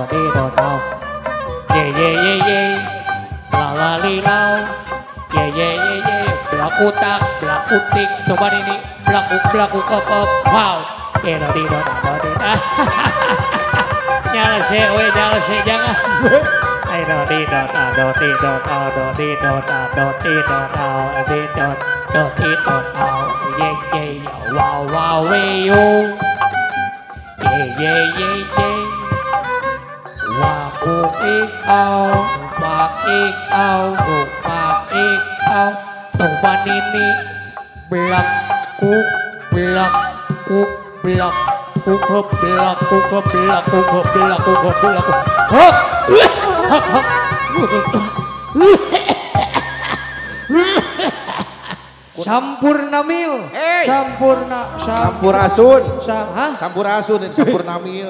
Didot. Ye. La la li lau. Ye. Blakutak, blakutik. Coba ini blaku up. Wow. Didot. Nyala se jangan. Ayo didot. Ye. Wow. Ye. Wakuk ikau, Tuhan ini blak Sampurnamil. Sampurasun dan Sampurnamil.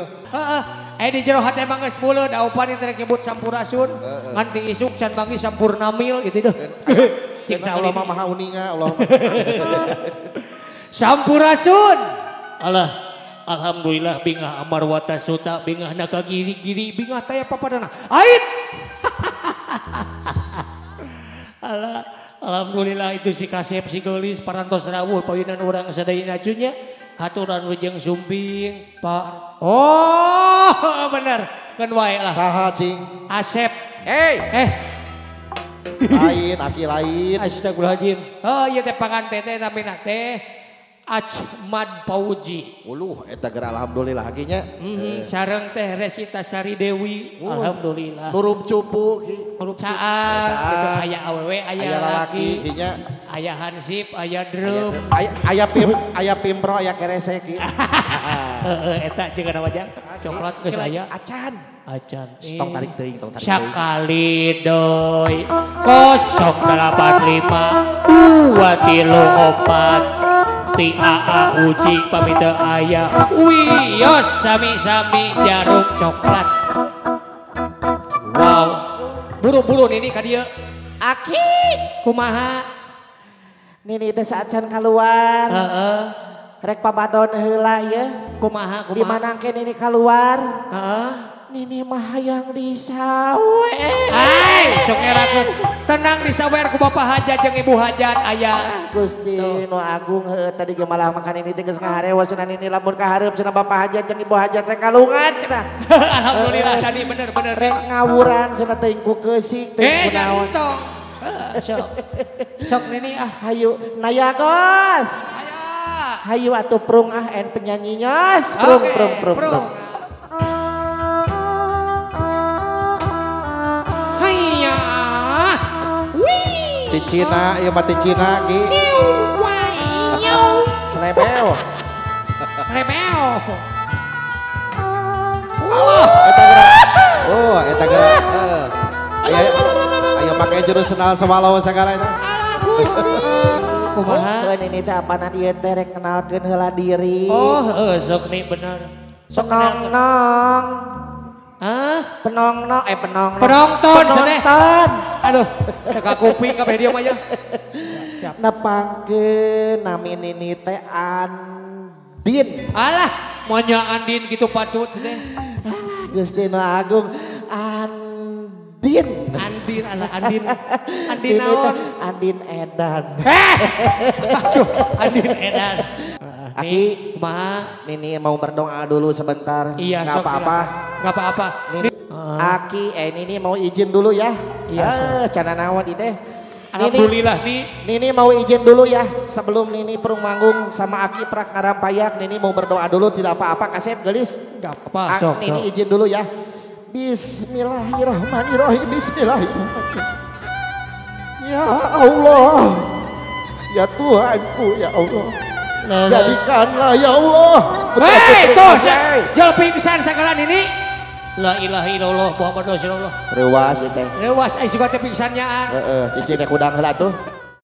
Di jero hati emang geus beuleud aupan teh nyebut sampurasun. Ngan ti isuk can banggi sampurnamil gitu deh. Cik Allah mah maha uninga Allah. Sampurasun. Allah alhamdulillah bingah amarwata suta bingah naka giri bingah taya papadana. Ait. Allah alhamdulillah itu si kasep si geulis parantos rawuh payunan urang sadayana cunya. Haturan ujung sumbing Pak. Oh bener kan wae lah. Saha cing? Asep. Lain aki lain. Astagfirullahaladzim. Oh iya teh panganten teh namina teh Achmad Pauji. Eta geura alhamdulillah hakinya. Sareng teh Resita Sari Dewi. Alhamdulillah. Nurup cupu ki. Nurup caang. Gitu aya awewe aya laki. Kinya. Aya hansip, aya drum. Aya pimpro, aya kerese ki. Eta jeung wajang coklat geus aya. Acan. Tong tarik teuing. Sakali doi 085 234 ti AA uji pamita aya wios sami-sami jarum coklat. Wow. Buru-buru nini ka dieu. Aki. Kumaha? Nini teh saacan keluar. Rek pabadon heula ye. Kumaha? Di mana ke nini keluar? Nini mah hayang disawer. Ai, sok ngerakeun. Tenang disawer ku Bapak Hajat jeung Ibu Hajat aya. Gusti nu agung heuh tadi ge malah makan ini teh geus ngaharewa cenah nini lamun kahareup cenah Bapak Hajat jeung Ibu Hajat rek kalungan cenah. Alhamdulillah tadi bener. Rek ngawuran cenah teuing ku keusik teuing ku naon. Sok nini Hayu nayagos. Hayu atuh prung en penyanyi nyos. Prung. Cina, iya mati Cina ki. Slebeo. Eta geura. Aya make jurus senal sawalaw sagala eta. Kumaha? Ini teh apana dieu teh rek kenalkeun heula diri. Sok nih bener. Sok nong. Penonton. Aduh, teka kuping kabeh dia mah ya. Siap. Nepangkeun nami nini teh Andin. Alah, monya Andin gitu patut teh. Gusti Nu Agung Andin naon? Andin Edan. Aduh, Andin Edan. Aki, kumaha? Nini mau berdoa dulu sebentar. Iya, nggak apa-apa. Nggak apa-apa. Aki, Nini mau izin dulu ya. Iya. Cana naon itu. Alhamdulillah nih. Nini mau izin dulu ya. Sebelum Nini perung manggung sama Aki prak ngarampayak, Nini mau berdoa dulu tidak apa-apa. Kasep gelis. Nggak apa-apa. Nini izin dulu ya. Bismillahirrahmanirrahim. Bismillahirrahmanirrahim. Ya Allah. Ya Tuhanku ya Allah. Jadikanlah ya Allah. Hei, tuh, jauh pingsan segala ini. La ilaha illallah Muhammad Rasulullah. Rewas itu. Rewas, suka teh pingsannya. Cicing kudang heula tuh.